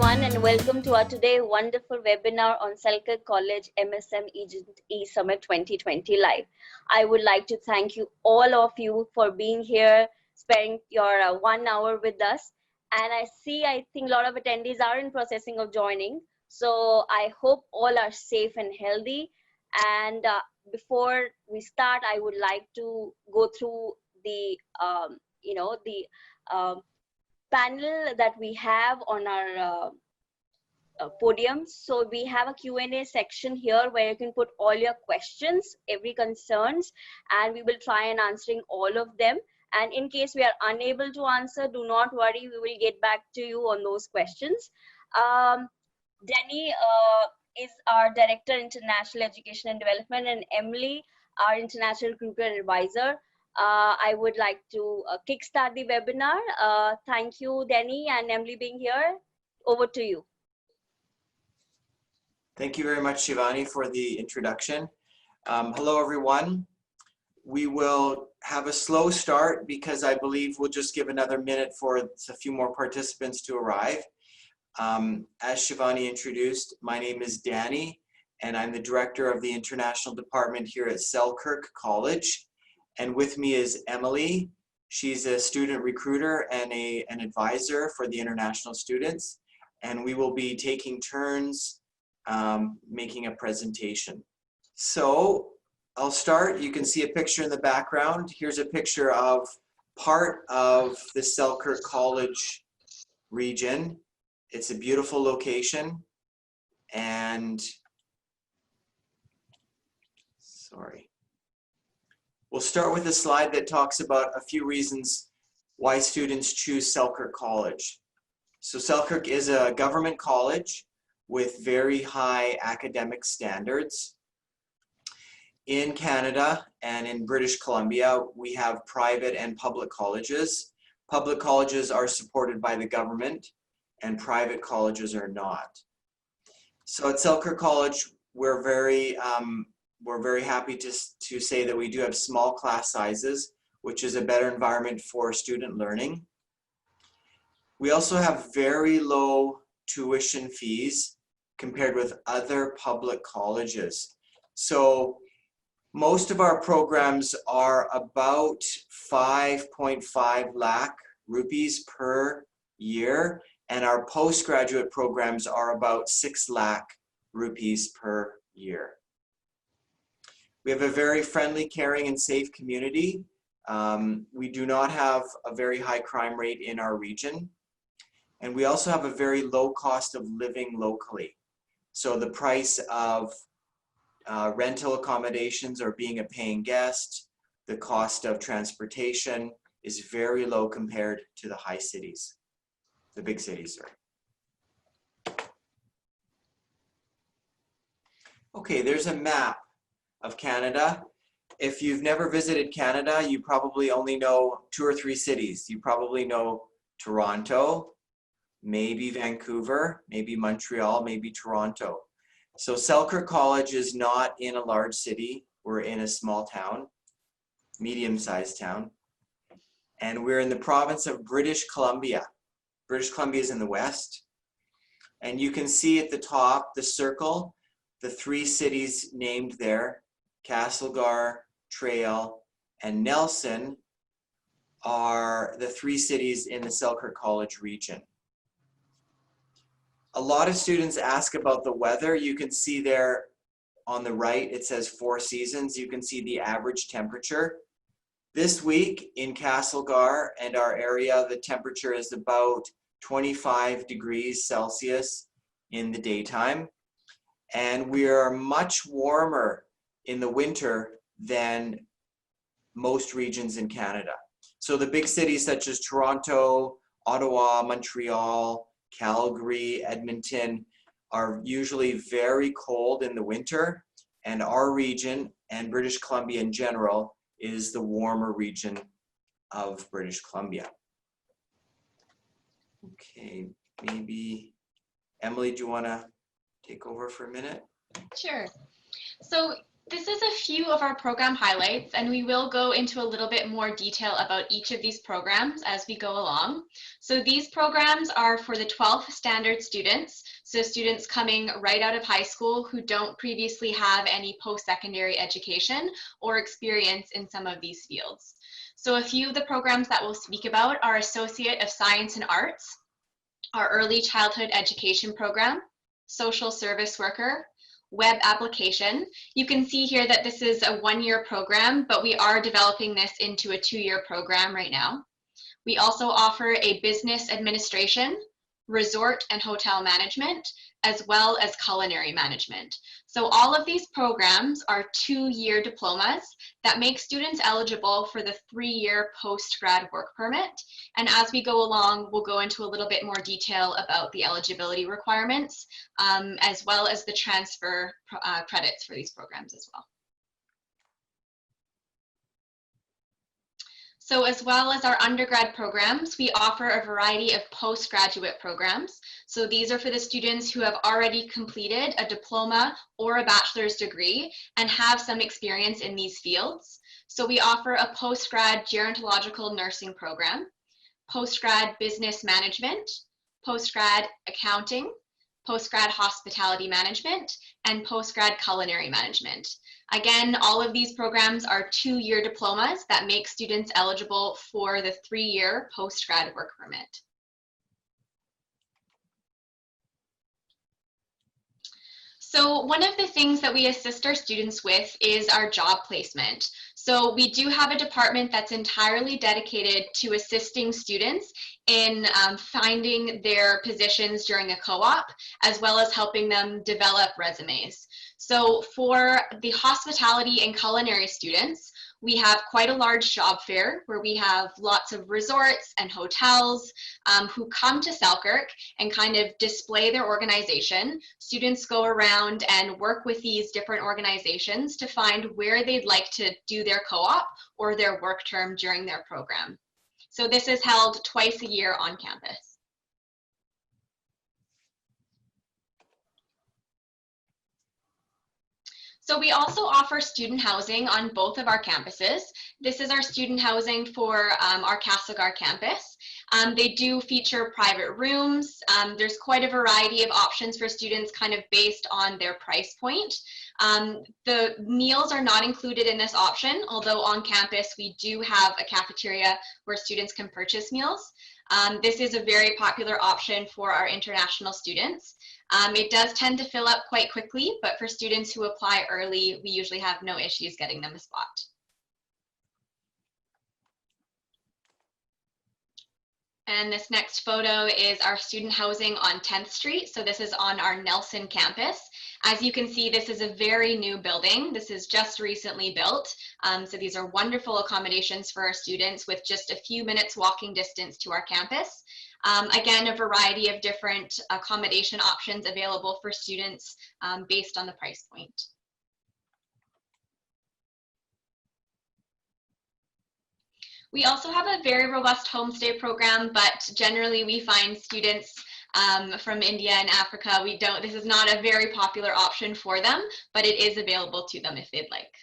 everyone, and welcome to our today wonderful webinar on Selkirk College MSM Agent E-Summit 2020 Live. I would like to thank you, all of you, for being here, sparing your 1 hour with us. And I think a lot of attendees are in processing of joining. So I hope all are safe and healthy. And before we start, I would like to go through the, panel that we have on our podium. So we have a Q&A section here where you can put all your questions, every concerns, and we will try and answering all of them. And in case we are unable to answer, do not worry, we will get back to you on those questions. Denny is our Director, International Education and Development, and Emily, our International Recruiter Advisor. I would like to kickstart the webinar. Thank you, Denny and Emily, being here. Over to you. Thank you very much, Shivani, for the introduction. Hello, everyone. We will have a slow start because I believe we'll just give another minute for a few more participants to arrive. As Shivani introduced, my name is Danny, and I'm the Director of the International Department here at Selkirk College. And with me is Emily. She's a student recruiter and an advisor for the international students. And we will be taking turns making a presentation. So I'll start. You can see a picture in the background. Here's a picture of part of the Selkirk College region. It's a beautiful location. And we'll start with a slide that talks about a few reasons why students choose Selkirk College. So Selkirk is a government college with very high academic standards. In Canada and in British Columbia, we have private and public colleges. Public colleges are supported by the government and private colleges are not. So at Selkirk College, we're very happy to say that we do have small class sizes, which is a better environment for student learning. We also have very low tuition fees compared with other public colleges. So most of our programs are about 5.5 lakh rupees per year, and our postgraduate programs are about 6 lakh rupees per year. We have a very friendly, caring, and safe community. We do not have a very high crime rate in our region. And we also have a very low cost of living locally. So the price of rental accommodations or being a paying guest, the cost of transportation is very low compared to the high cities, the big cities, sorry. Okay, there's a map of Canada. If you've never visited Canada, you probably only know 2 or 3 cities. You probably know Toronto, maybe Vancouver, maybe Montreal, maybe Toronto. So Selkirk College is not in a large city. We're in a small town, medium-sized town. And we're in the province of British Columbia. British Columbia is in the west. And you can see at the top, the circle, the 3 cities named there, Castlegar, Trail, and Nelson, are the 3 cities in the Selkirk College region. A lot of students ask about the weather. You can see there on the right, it says 4 seasons. You can see the average temperature. This week in Castlegar and our area, the temperature is about 25 degrees Celsius in the daytime. And we are much warmer in the winter than most regions in Canada. So the big cities such as Toronto, Ottawa, Montreal, Calgary, Edmonton are usually very cold in the winter, and our region and British Columbia in general is the warmer region of British Columbia. Okay, maybe Emily, do you want to take over for a minute? Sure. So This is a few of our program highlights, and we will go into a little bit more detail about each of these programs as we go along. So these programs are for the 12th standard students, so students coming right out of high school who don't previously have any post-secondary education or experience in some of these fields. So a few of the programs that we'll speak about are Associate of Science and Arts, our Early Childhood Education program, Social Service Worker, Web Application. You can see here that this is a one-year program, but we are developing this into a two-year program right now. We also offer a Business Administration, Resort and Hotel Management, as well as Culinary Management. So all of these programs are two-year diplomas that make students eligible for the three-year post-grad work permit. And as we go along, we'll go into a little bit more detail about the eligibility requirements, as well as the transfer credits for these programs as well. So as well as our undergrad programs, we offer a variety of postgraduate programs. So these are for the students who have already completed a diploma or a bachelor's degree and have some experience in these fields. So we offer a postgrad gerontological nursing program, postgrad business management, postgrad accounting, postgrad hospitality management, and postgrad culinary management. Again, all of these programs are two-year diplomas that make students eligible for the three-year postgrad work permit. So one of the things that we assist our students with is our job placement. So we do have a department that's entirely dedicated to assisting students in finding their positions during a co-op, as well as helping them develop resumes. So for the hospitality and culinary students, we have quite a large job fair where we have lots of resorts and hotels who come to Selkirk and kind of display their organization. Students go around and work with these different organizations to find where they'd like to do their co-op or their work term during their program. So this is held twice a year on campus. So we also offer student housing on both of our campuses. This is our student housing for our Castlegar campus. They do feature private rooms. There's quite a variety of options for students kind of based on their price point. The meals are not included in this option, although on campus we do have a cafeteria where students can purchase meals. This is a very popular option for our international students. It does tend to fill up quite quickly, but for students who apply early, we usually have no issues getting them a spot. And this next photo is our student housing on 10th Street. So this is on our Nelson campus. As you can see, this is a very new building. This is just recently built. So these are wonderful accommodations for our students with just a few minutes walking distance to our campus. Again, a variety of different accommodation options available for students based on the price point. We also have a very robust homestay program, but generally we find students from India and Africa, this is not a very popular option for them, but it is available to them if they'd like.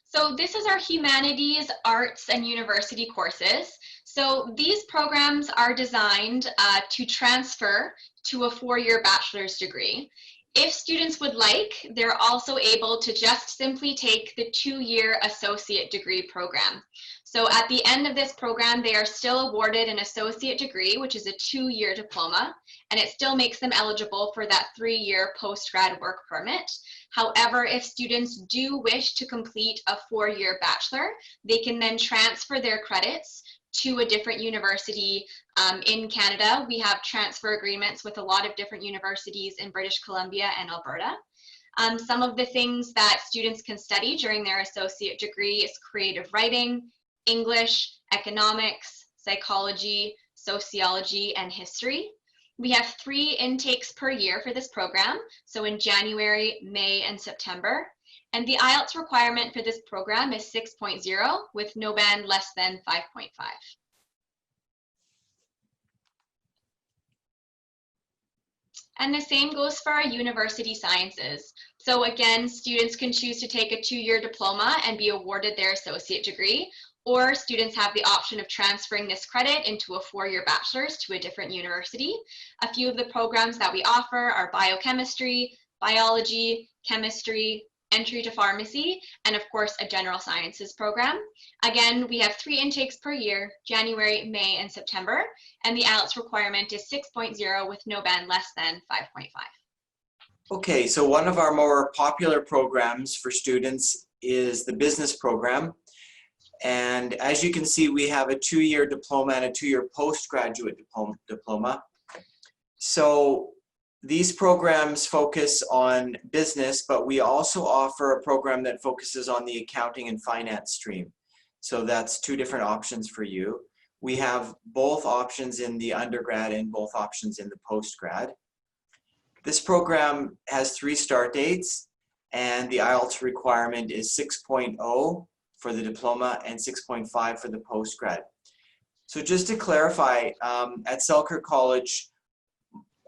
So this is our humanities, arts, and university courses. So these programs are designed to transfer to a four-year bachelor's degree. If students would like, they're also able to just simply take the two-year associate degree program. So at the end of this program, they are still awarded an associate degree, which is a two-year diploma, and it still makes them eligible for that three-year post-grad work permit. However, if students do wish to complete a four-year bachelor, they can then transfer their credits to a different university in Canada. We have transfer agreements with a lot of different universities in British Columbia and Alberta. Some of the things that students can study during their associate degree is creative writing, English, economics, psychology, sociology, and history. We have 3 intakes per year for this program, so in January, May, and September. And the IELTS requirement for this program is 6.0 with no band less than 5.5. And the same goes for our university sciences. So again, students can choose to take a 2-year diploma and be awarded their associate degree, or students have the option of transferring this credit into a 4-year bachelor's to a different university. A few of the programs that we offer are biochemistry, biology, chemistry, entry to pharmacy, and of course a general sciences program. Again, we have 3 intakes per year, January, May, and September, and the IELTS requirement is 6.0 with no band less than 5.5. Okay, so one of our more popular programs for students is the business program. And as you can see, we have a 2-year diploma and a 2-year postgraduate diploma. So these programs focus on business, but we also offer a program that focuses on the accounting and finance stream. So that's 2 different options for you. We have both options in the undergrad and both options in the postgrad. This program has 3 start dates, and the IELTS requirement is 6.0 for the diploma and 6.5 for the postgrad. So just to clarify, at Selkirk College,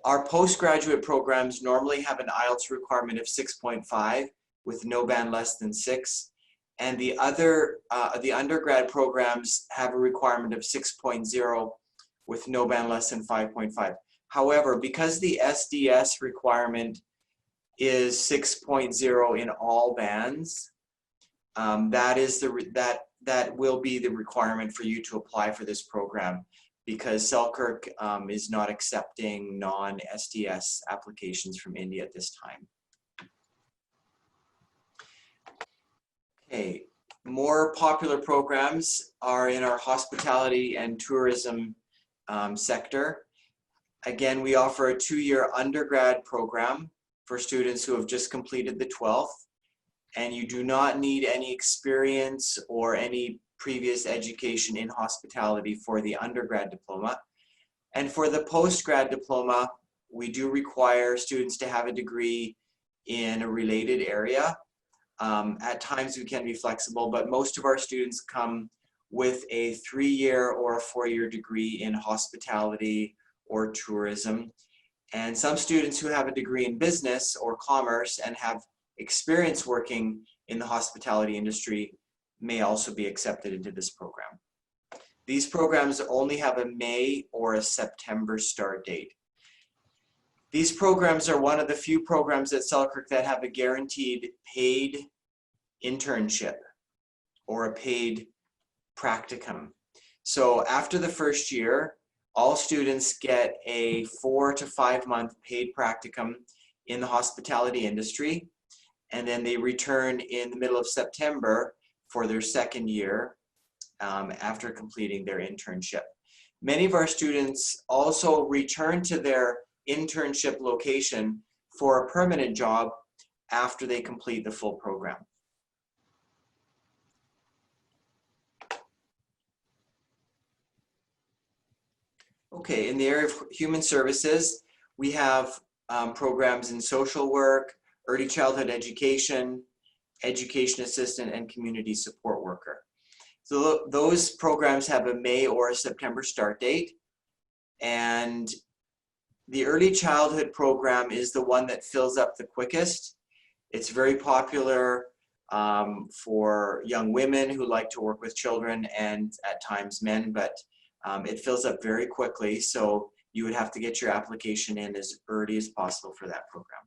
our postgraduate programs normally have an IELTS requirement of 6.5 with no band less than 6. And the undergrad programs have a requirement of 6.0 with no band less than 5.5. However, because the SDS requirement is 6.0 in all bands, that will be the requirement for you to apply for this program, because Selkirk is not accepting non-SDS applications from India at this time. Okay, more popular programs are in our hospitality and tourism sector. Again, we offer a 2-year undergrad program for students who have just completed the 12th, and you do not need any experience or any previous education in hospitality for the undergrad diploma. And for the postgrad diploma, we do require students to have a degree in a related area. At times we can be flexible, but most of our students come with a 3-year or a 4-year degree in hospitality or tourism. And some students who have a degree in business or commerce and have experience working in the hospitality industry may also be accepted into this program. These programs only have a May or a September start date. These programs are one of the few programs at Selkirk that have a guaranteed paid internship or a paid practicum. So after the first year, all students get a 4 to 5 month paid practicum in the hospitality industry, and then they return in the middle of September for their second year after completing their internship. Many of our students also return to their internship location for a permanent job after they complete the full program. Okay, in the area of human services, we have programs in social work, early childhood education, education assistant, and community support worker. So those programs have a May or a September start date. And the early childhood program is the one that fills up the quickest. It's very popular for young women who like to work with children and at times men, but it fills up very quickly. So you would have to get your application in as early as possible for that program.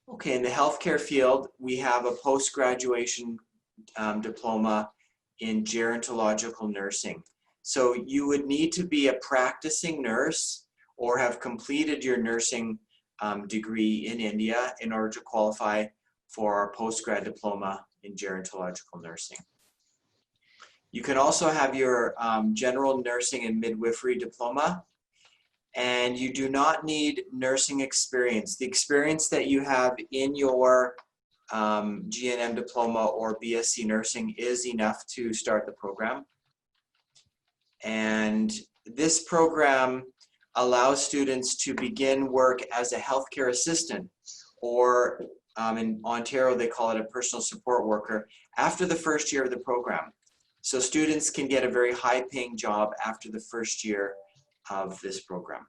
Okay, in the healthcare field, we have a post-graduation diploma in gerontological nursing. So you would need to be a practicing nurse or have completed your nursing degree in India in order to qualify for our postgrad diploma in gerontological nursing. You can also have your general nursing and midwifery diploma, and you do not need nursing experience. The experience that you have in your GNM diploma or BSc nursing is enough to start the program. And this program allows students to begin work as a healthcare assistant, or in Ontario they call it a personal support worker, after the first year of the program. So students can get a very high-paying job after the first year of this program.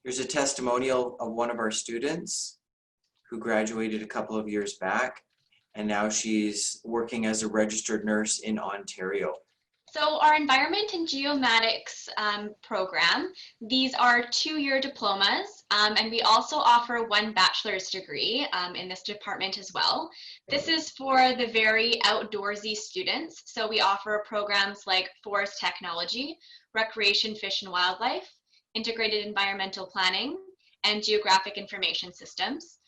Here's a testimonial of one of our students who graduated a couple of years back, and now she's working as a registered nurse in Ontario. So our Environment and Geomatics program, these are 2-year diplomas, and we also offer 1 bachelor's degree in this department as well. This is for the very outdoorsy students. So we offer programs like Forest Technology, Recreation, Fish and Wildlife, Integrated Environmental Planning, and Geographic Information Systems.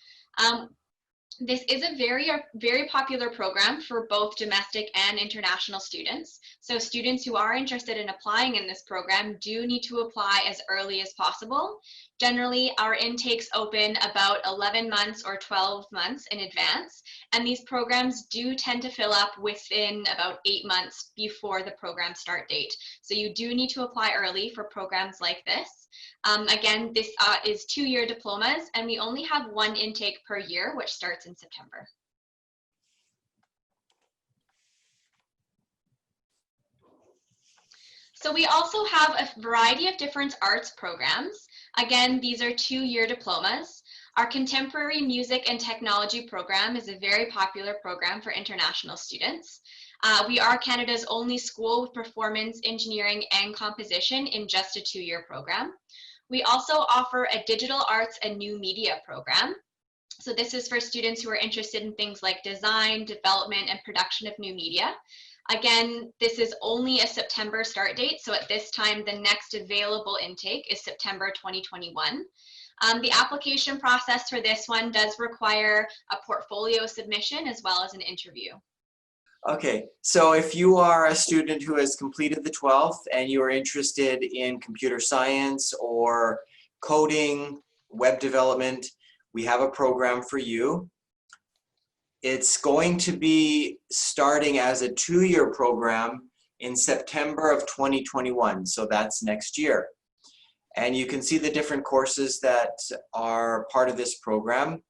This is a very popular program for both domestic and international students. So students who are interested in applying in this program do need to apply as early as possible. Generally, our intakes open about 11 months or 12 months in advance, and these programs do tend to fill up within about 8 months before the program start date. So you do need to apply early for programs like this. Again, this is 2-year diplomas, and we only have 1 intake per year, which starts in September. So we also have a variety of different arts programs. Again, these are 2-year diplomas. Our Contemporary Music and Technology program is a very popular program for international students. We are Canada's only school with performance, engineering, and composition in just a 2-year program. We also offer a Digital Arts and New Media program. So this is for students who are interested in things like design, development, and production of new media. Again, this is only a September start date, so at this time, the next available intake is September 2021. The application process for this one does require a portfolio submission as well as an interview. Okay, so if you are a student who has completed the 12th and you are interested in computer science or coding, web development, we have a program for you. It's going to be starting as a 2-year program in September of 2021, so that's next year. And you can see the different courses that are part of this program.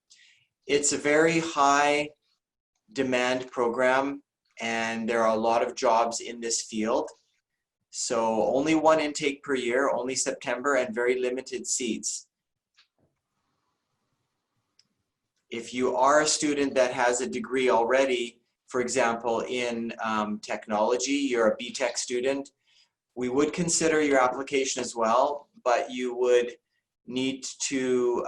It's a very high demand program, and there are a lot of jobs in this field. So only 1 intake per year, only September, and very limited seats. If you are a student that has a degree already, for example, in technology, you're a BTech student, we would consider your application as well, but you would need to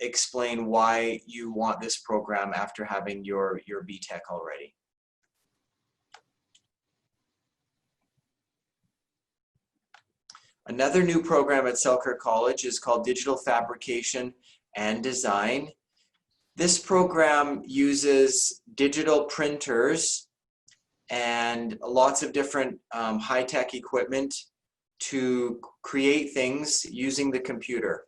explain why you want this program after having your BTech already. Another new program at Selkirk College is called Digital Fabrication and Design. This program uses digital printers and lots of different high-tech equipment to create things using the computer.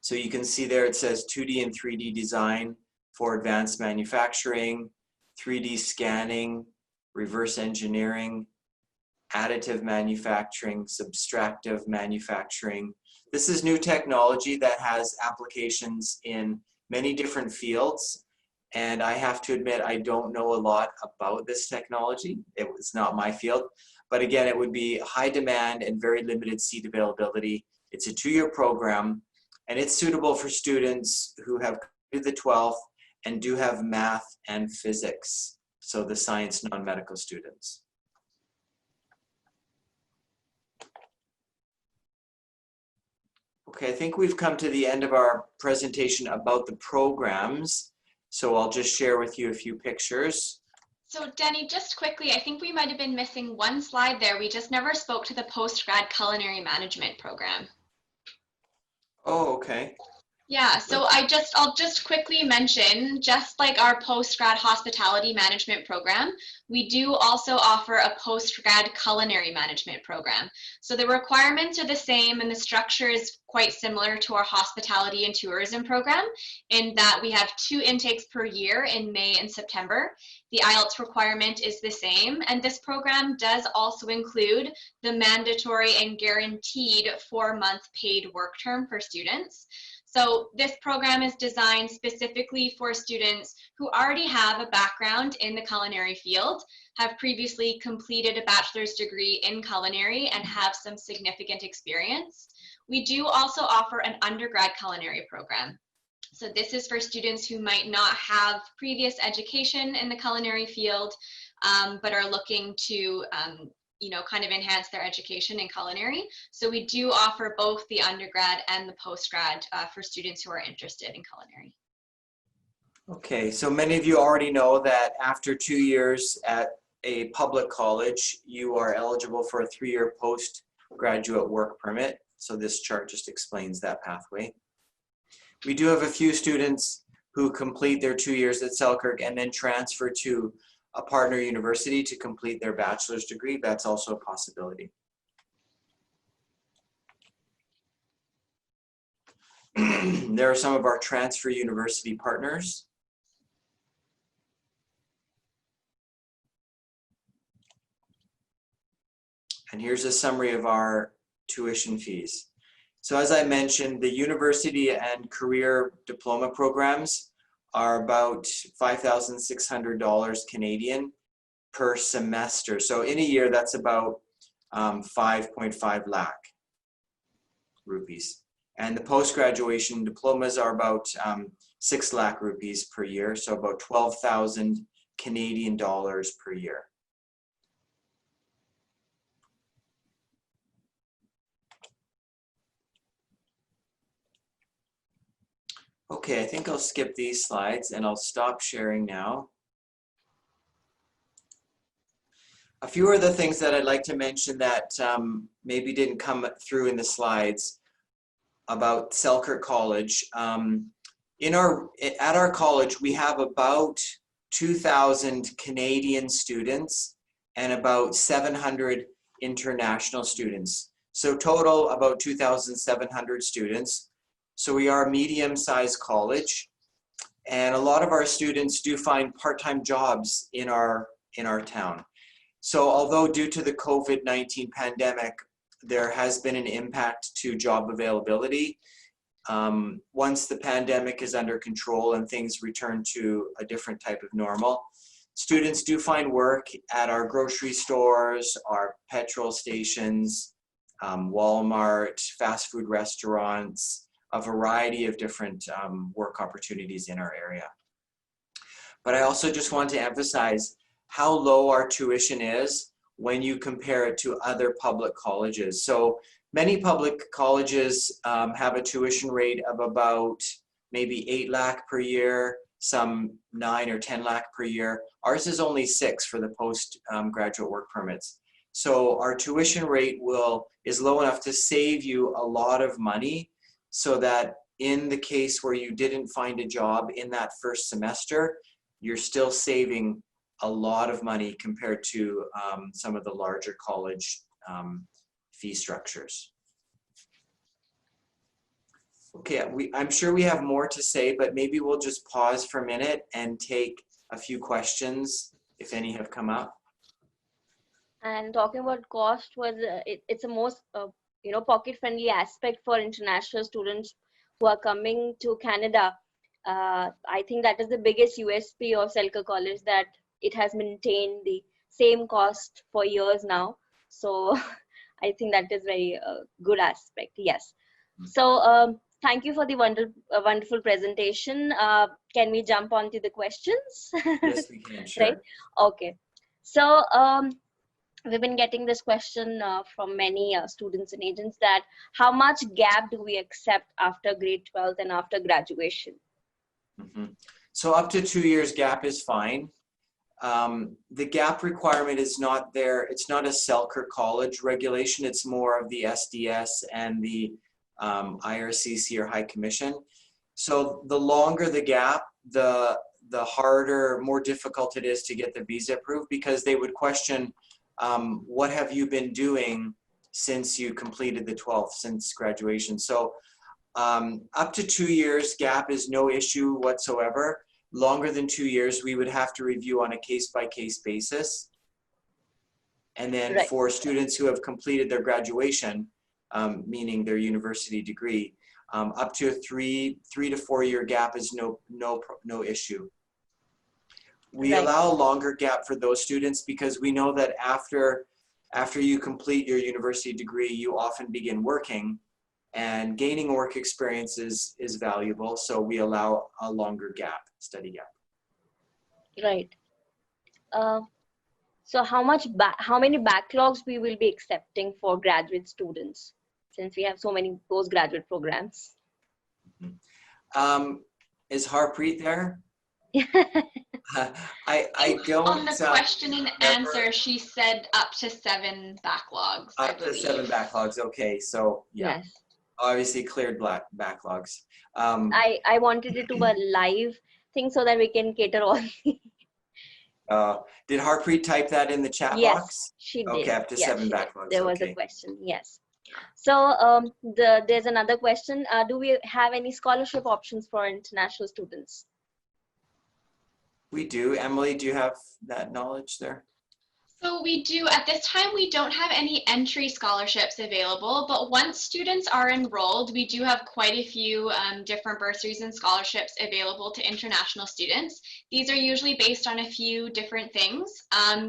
So you can see there it says 2D and 3D design for advanced manufacturing, 3D scanning, reverse engineering, additive manufacturing, subtractive manufacturing. This is new technology that has applications in many different fields, and I have to admit I don't know a lot about this technology. It's not my field, but again, it would be high demand and very limited seat availability. It's a 2-year program, and it's suitable for students who have completed the 12th and do have math and physics, so the science non-medical students. Okay, I think we've come to the end of our presentation about the programs, so I'll just share with you a few pictures. So Denny, just quickly, I think we might have been missing 1 slide there. We just never spoke to the Postgrad Culinary Management program. Oh, okay. Yeah, so I'll just quickly mention, just like our Postgrad Hospitality Management program, we do also offer a Postgrad Culinary Management program. So the requirements are the same and the structure is quite similar to our Hospitality and Tourism program in that we have 2 intakes per year in May and September. The IELTS requirement is the same, and this program does also include the mandatory and guaranteed 4-month paid work term for students. So this program is designed specifically for students who already have a background in the culinary field, have previously completed a bachelor's degree in culinary, and have some significant experience. We do also offer an undergrad culinary program. So this is for students who might not have previous education in the culinary field, but are looking to kind of enhance their education in culinary. So we do offer both the undergrad and the postgrad for students who are interested in culinary. Okay, so many of you already know that after 2 years at a public college, you are eligible for a 3-year postgraduate work permit. So this chart just explains that pathway. We do have a few students who complete their 2 years at Selkirk and then transfer to a partner university to complete their bachelor's degree. That's also a possibility. There are some of our transfer university partners. And here's a summary of our tuition fees. So as I mentioned, the university and career diploma programs are about $5,600 Canadian per semester. So in a year, that's about 5.5 lakh rupees. And the post-graduation diplomas are about 6 lakh rupees per year, so about 12,000 Canadian dollars per year. Okay, I think I'll skip these slides and I'll stop sharing now. A few of the things that I'd like to mention that maybe didn't come through in the slides about Selkirk College. At our college, we have about 2,000 Canadian students and about 700 international students. So total about 2,700 students. So we are a medium-sized college, and a lot of our students do find part-time jobs in our town. So although due to the COVID-19 pandemic, there has been an impact to job availability, once the pandemic is under control and things return to a different type of normal, students do find work at our grocery stores, our petrol stations, Walmart, fast food restaurants, a variety of different work opportunities in our area. But I also just want to emphasize how low our tuition is when you compare it to other public colleges. So many public colleges have a tuition rate of about maybe 8 lakh per year, some 9 or 10 lakh per year. Ours is only 6 for the postgraduate work permits. So our tuition rate is low enough to save you a lot of money, so that in the case where you didn't find a job in that first semester, you're still saving a lot of money compared to some of the larger college fee structures. Okay, I'm sure we have more to say, but maybe we'll just pause for a minute and take a few questions if any have come up. And talking about cost, it's a most pocket-friendly aspect for international students who are coming to Canada. I think that is the biggest USP of Selkirk College, that it has maintained the same cost for years now. So I think that is very good aspect. Yes. So thank you for the wonderful presentation. Can we jump on to the questions? Yes, we can. Sure. Right. Okay. So we've been getting this question from many students and agents, that how much gap do we accept after grade 12 and after graduation? Mm-hmm. So up to 2 years gap is fine. The gap requirement is not there. It's not a Selkirk College regulation. It's more of the SDS and the IRCC or High Commission. So the longer the gap, the harder, more difficult it is to get the visa approved, because they would question, what have you been doing since you completed the 12th, since graduation? So up to 2 years gap is no issue whatsoever. Longer than 2 years, we would have to review on a case-by-case basis. And then for students who have completed their graduation, meaning their university degree, Up to a 3 to 4 year gap is no issue. We Right. allow a longer gap for those students because we know that after you complete your university degree, you often begin working, and gaining work experience is valuable. So we allow a longer gap, study gap. Right. So how many backlogs we will be accepting for graduate students, since we have so many postgraduate programs? Is Harpreet there? I don't. On the question and answer, she said up to 7 backlogs. Up to 7 backlogs. Okay, so yeah, Yes. obviously cleared backlogs. I wanted it to be a live thing so that we can cater all. Did Harpreet type that in the chat Yes, box? she did. Okay, up to Yes, 7 she did. backlogs. There was okay. a question. Yes. So there's another question. Do we have any scholarship options for international students? We do. Emily, do you have that knowledge there? So we do, at this time, we don't have any entry scholarships available, but once students are enrolled, we do have quite a few different bursaries and scholarships available to international students. These are usually based on a few different things,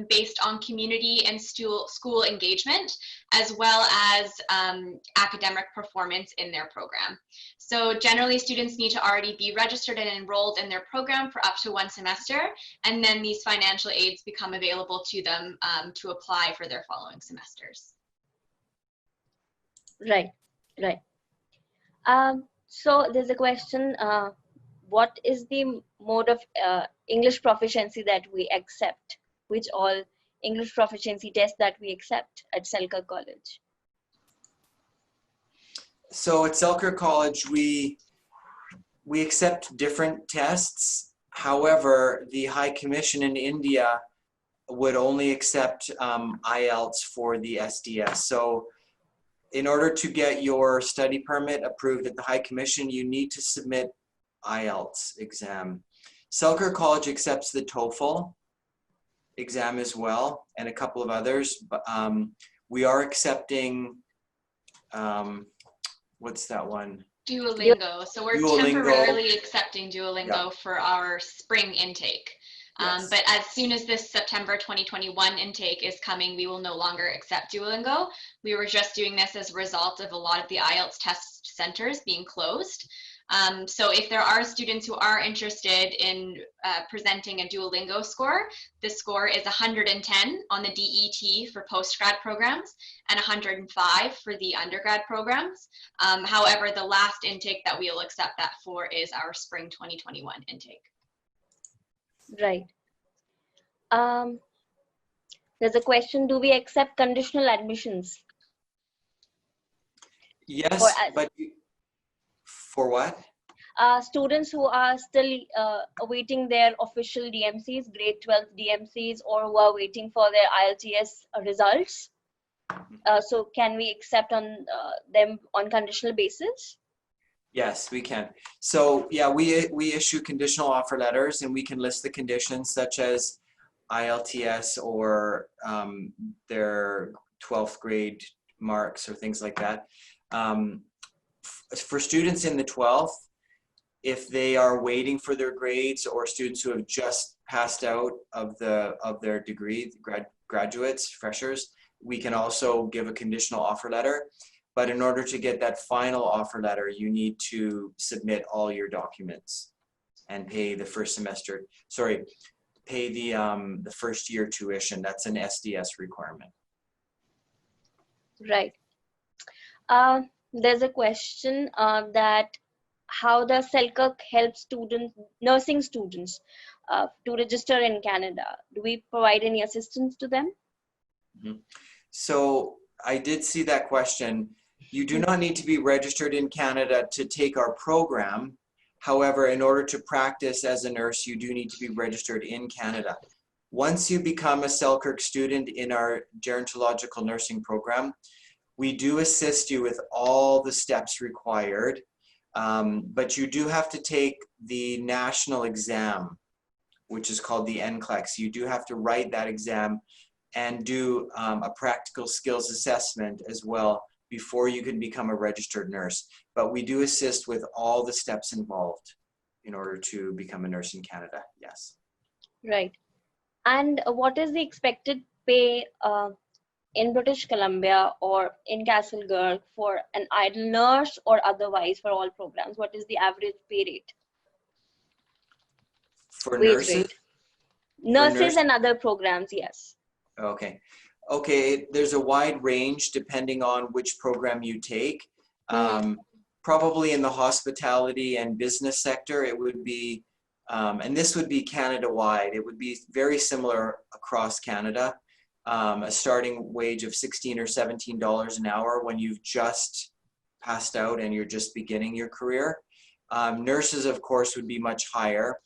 based on community and school engagement, as well as academic performance in their program. So generally, students need to already be registered and enrolled in their program for up to 1 semester, and then these financial aids become available to them to apply for their following semesters. Right, right. So there's a question, what is the mode of English proficiency that we accept? Which all English proficiency tests that we accept at Selkirk College? So at Selkirk College, we accept different tests. However, the High Commission in India would only accept IELTS for the SDS. So in order to get your study permit approved at the High Commission, you need to submit IELTS exam. Selkirk College accepts the TOEFL exam as well, and a couple of others. But we are accepting, what's that one? Duolingo. So we're Duolingo. temporarily accepting Duolingo, Yeah. for our spring intake. Yes. But as soon as this September 2021 intake is coming, we will no longer accept Duolingo. We were just doing this as a result of a lot of the IELTS test centers being closed. So if there are students who are interested in presenting a Duolingo score, the score is 110 on the DET for postgrad programs and 105 for the undergrad programs. However, the last intake that we'll accept that for is our spring 2021 intake. Right. There's a question, do we accept conditional admissions? Yes, but for what? Students who are still awaiting their official DMCs, grade 12 DMCs, or who are waiting for their IELTS results. So can we accept on them on conditional basis? Yes, we can. So yeah, we issue conditional offer letters, and we can list the conditions such as IELTS or their 12th grade marks or things like that. For students in the 12th, if they are waiting for their grades, or students who have just passed out of their degree, graduates, freshers, we can also give a conditional offer letter. But in order to get that final offer letter, you need to submit all your documents and pay the pay the first year tuition. That's an SDS requirement. Right. There's a question that how does Selkirk help nursing students to register in Canada? Do we provide any assistance to them? Mm-hmm. So I did see that question. You do not need to be registered in Canada to take our program. However, in order to practice as a nurse, you do need to be registered in Canada. Once you become a Selkirk student in our gerontological nursing program, we do assist you with all the steps required, but you do have to take the national exam, which is called the NCLEX. You do have to write that exam and do a practical skills assessment as well before you can become a registered nurse. But we do assist with all the steps involved in order to become a nurse in Canada, yes. Right. And what is the expected pay in British Columbia or in Castlegar for an idle nurse or otherwise for all programs? What is the average pay rate? For Wage nurses? rate. Nurses nurses? and other programs, yes. Okay. Okay, there's a wide range depending on which program you take. Probably in the hospitality and business sector, it would be, and this would be Canada-wide, it would be very similar across Canada. A starting wage of $16 or $17 an hour when you've just passed out and you're just beginning your career. Nurses, of course, would be much higher.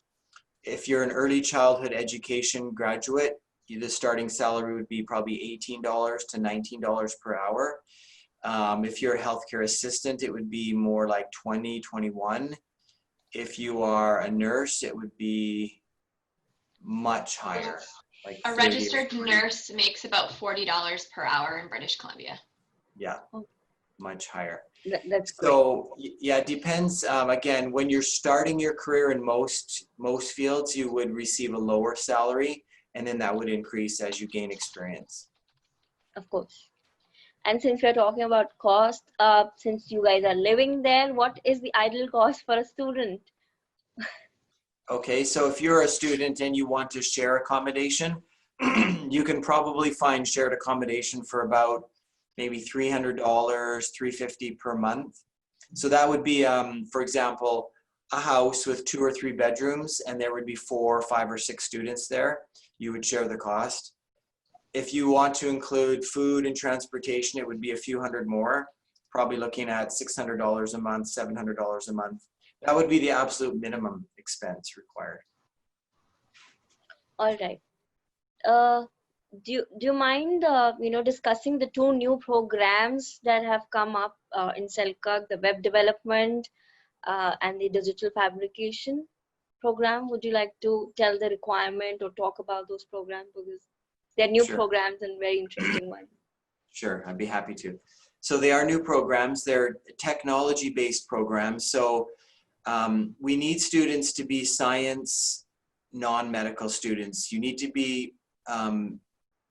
If you're an early childhood education graduate, the starting salary would be probably $18 to $19 per hour. If you're a healthcare assistant, it would be more like $20, $21. If you are a nurse, it would be much higher. Like a registered nurse makes about $40 per hour in British Columbia. Yeah, much higher. That's so great. Yeah, it depends. Again, when you're starting your career in most fields, you would receive a lower salary, and then that would increase as you gain experience. Of course. And since we're talking about cost, since you guys are living there, what is the idle cost for a student? Okay, so if you're a student and you want to share accommodation, you can probably find shared accommodation for about maybe $300, $350 per month. So that would be, for example, a house with 2 or 3 bedrooms, and there would be 4, 5, or 6 students there. You would share the cost. If you want to include food and transportation, it would be a few hundred more, probably looking at $600 a month, $700 a month. That would be the absolute minimum expense required. All right. Do you mind discussing the 2 new programs that have come up in Selkirk, the web development and the digital fabrication program? Would you like to tell the requirement or talk about those programs, because they're new programs and very interesting ones? Sure, I'd be happy to. So they are new programs. They're technology-based programs. So we need students to be science, non-medical students. You need to be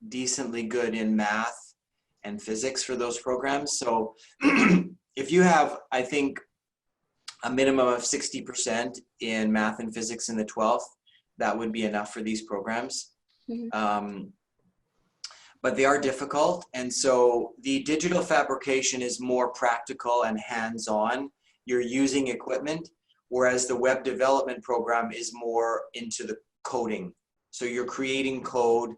decently good in math and physics for those programs. So if you have, I think, a minimum of 60% in math and physics in the 12th, that would be enough for these programs. But they are difficult. And so the digital fabrication is more practical and hands-on. You're using equipment, whereas the web development program is more into the coding. So you're creating code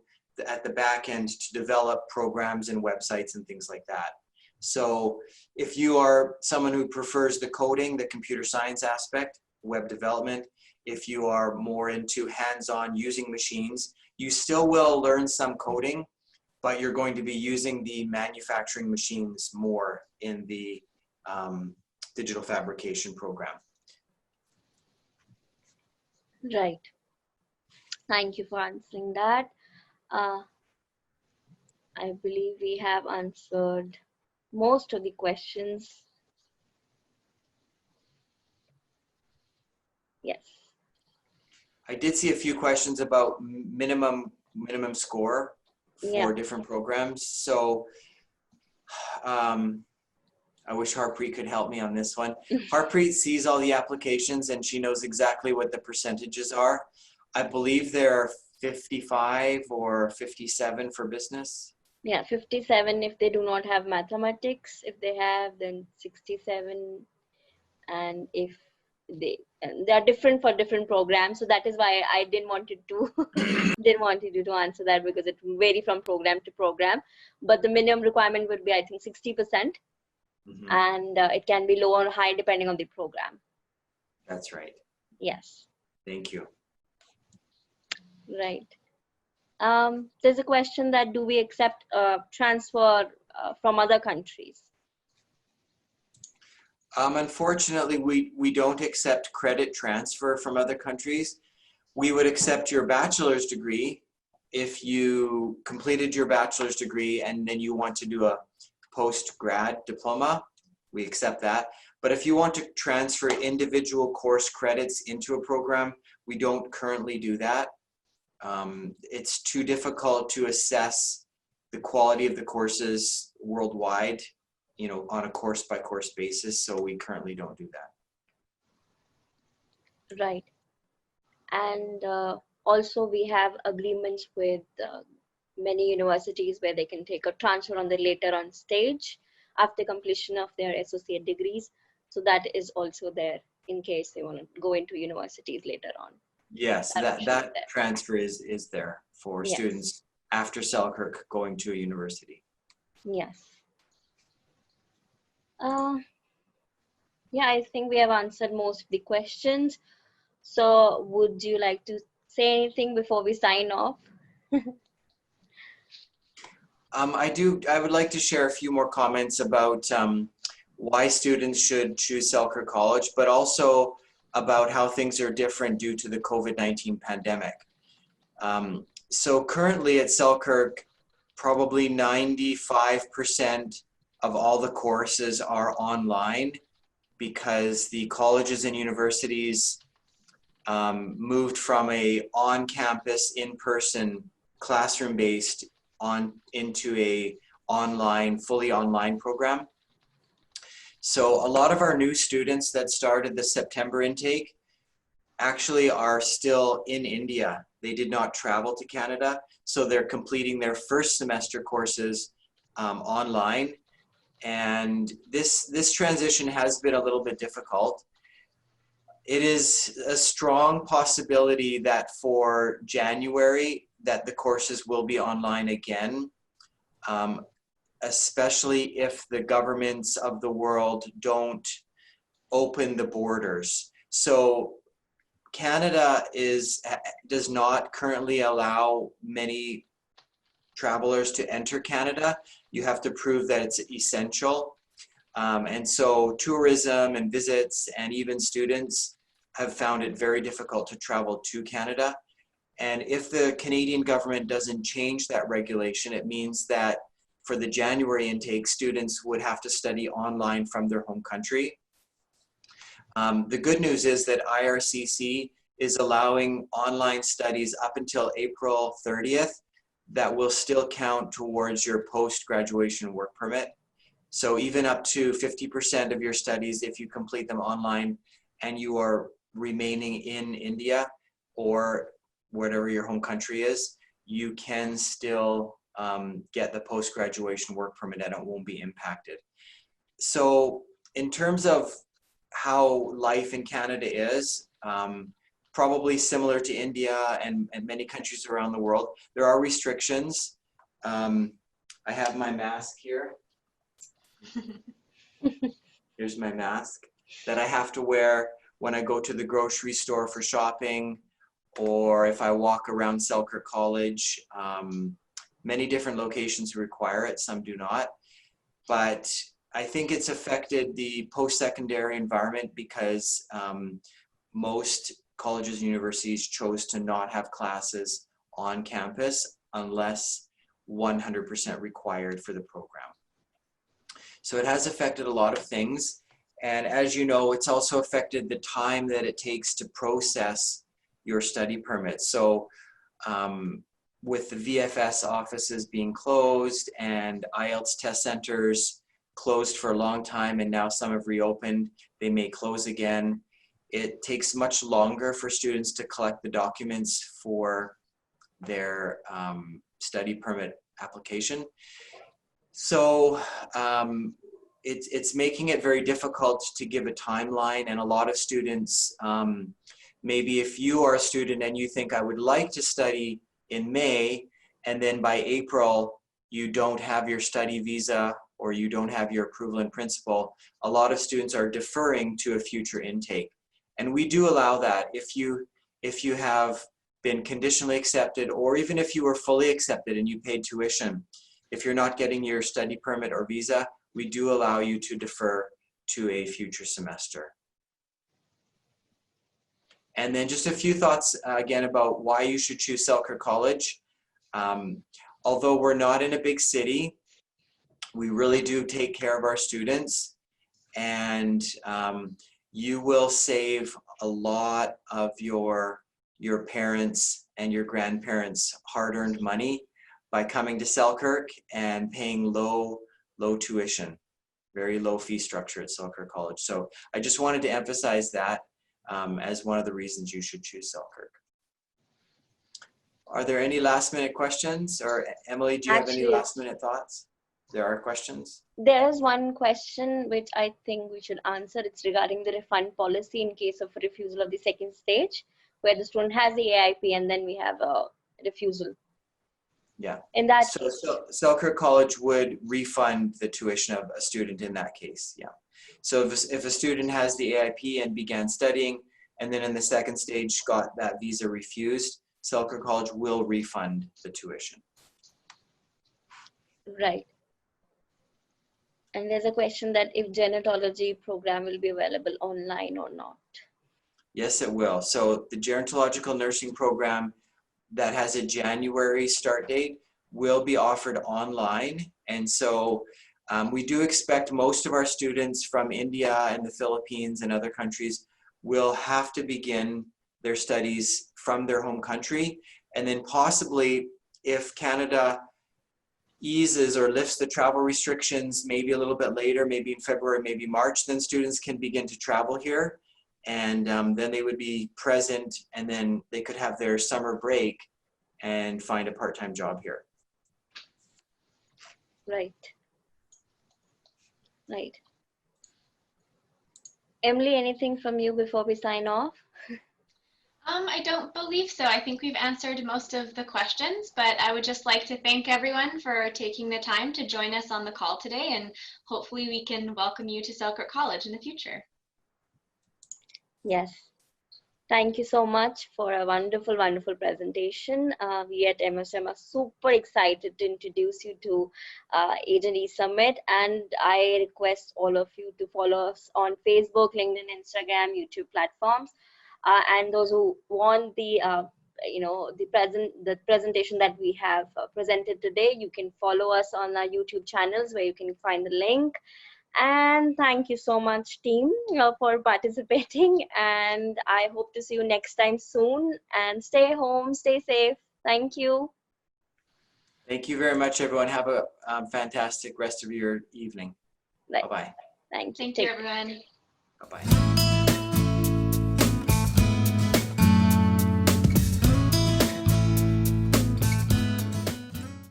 at the back end to develop programs and websites and things like that. So if you are someone who prefers the coding, the computer science aspect, web development, if you are more into hands-on using machines, you still will learn some coding, but you're going to be using the manufacturing machines more in the digital fabrication program. Right. Thank you for answering that. I believe we have answered most of the questions. Yes. I did see a few questions about minimum score for different programs. So I wish Harpreet could help me on this one. Harpreet sees all the applications and she knows exactly what the percentages are. I believe they're 55 or 57 for business. Yeah, 57 if they do not have mathematics. If they have, then 67. And if they are different for different programs, so that is why I didn't want you to answer that, because it will vary from program to program. But the minimum requirement would be, I think, 60%, and it can be low or high depending on the program. That's right. Yes. Thank you. Right. There's a question that do we accept transfer from other countries? Unfortunately, we don't accept credit transfer from other countries. We would accept your bachelor's degree if you completed your bachelor's degree and then you want to do post-grad diploma, we accept that. But if you want to transfer individual course credits into a program, we don't currently do that. It's too difficult to assess the quality of the courses worldwide, you know, on a course-by-course basis, so we currently don't do that. Right. And also we have agreements with many universities where they can take a transfer on the later on stage after completion of their associate degrees. So that is also there in case they want to go into universities later on. Yes, that transfer is there for Yes. students after Selkirk going to a university. Yes. Yeah, I think we have answered most of the questions. So would you like to say anything before we sign off? I would like to share a few more comments about why students should choose Selkirk College, but also about how things are different due to the COVID-19 pandemic. So currently at Selkirk, probably 95% of all the courses are online because the colleges and universities moved from a on-campus, in-person, classroom-based into a online, fully online program. So a lot of our new students that started the September intake actually are still in India. They did not travel to Canada, so they're completing their first semester courses online. And this transition has been a little bit difficult. It is a strong possibility that for January that the courses will be online again, especially if the governments of the world don't open the borders. So Canada does not currently allow many travelers to enter Canada. You have to prove that it's essential. And so tourism and visits and even students have found it very difficult to travel to Canada. And if the Canadian government doesn't change that regulation, it means that for the January intake, students would have to study online from their home country. The good news is that IRCC is allowing online studies up until April 30th that will still count towards your post-graduation work permit. So even up to 50% of your studies, if you complete them online and you are remaining in India or whatever your home country is, you can still get the post-graduation work permit and it won't be impacted. So in terms of how life in Canada is, probably similar to India and many countries around the world, there are restrictions. I have my mask here. Here's my mask that I have to wear when I go to the grocery store for shopping, or if I walk around Selkirk College. Many different locations require it, some do not. But I think it's affected the post-secondary environment because most colleges and universities chose to not have classes on campus unless 100% required for the program. So it has affected a lot of things. And as you know, it's also affected the time that it takes to process your study permit. So with the VFS offices being closed and IELTS test centers closed for a long time and now some have reopened, they may close again. It takes much longer for students to collect the documents for their study permit application. So it's making it very difficult to give a timeline, and a lot of students, maybe if you are a student and you think I would like to study in May, and then by April you don't have your study visa or you don't have your approval in principle, a lot of students are deferring to a future intake. And we do allow that if you have been conditionally accepted, or even if you were fully accepted and you paid tuition, if you're not getting your study permit or visa, we do allow you to defer to a future semester. And then just a few thoughts again about why you should choose Selkirk College. Although we're not in a big city, We really do take care of our students, and you will save a lot of your parents and your grandparents' hard-earned money by coming to Selkirk and paying low tuition, very low fee structure at Selkirk College. So I just wanted to emphasize that as one of the reasons you should choose Selkirk. Are there any last minute questions? Or Emily, do you have any last minute thoughts? There are questions. There is one question which I think we should answer. It's regarding the refund policy in case of a refusal of the second stage, where the student has the AIP and then we have a refusal. Yeah. In that so Selkirk College would refund the tuition of a student in that case. Yeah. So if a student has the AIP and began studying, and then in the second stage got that visa refused, Selkirk College will refund the tuition. Right. And there's a question that if gerontology program will be available online or not. Yes, it will. So the gerontological nursing program that has a January start date will be offered online. And so we do expect most of our students from India and the Philippines and other countries will have to begin their studies from their home country. And then possibly if Canada eases or lifts the travel restrictions maybe a little bit later, maybe in February, maybe March, then students can begin to travel here. And then they would be present, and then they could have their summer break and find a part-time job here. Right. Right. Emily, anything from you before we sign off? I don't believe so. I think we've answered most of the questions, but I would just like to thank everyone for taking the time to join us on the call today, and hopefully we can welcome you to Selkirk College in the future. Yes. Thank you so much for a wonderful, wonderful presentation. We at MSM are super excited to introduce you to Agent eSummit, and I request all of you to follow us on Facebook, LinkedIn, Instagram, YouTube platforms. And those who want the the presentation that we have presented today, you can follow us on our YouTube channels where you can find the link. And thank you so much, team, for participating. And I hope to see you next time soon. And stay home, stay safe. Thank you. Thank you very much, everyone. Have a fantastic rest of your evening. Right. Bye-bye. Thank you. Thank you, everyone. Bye-bye.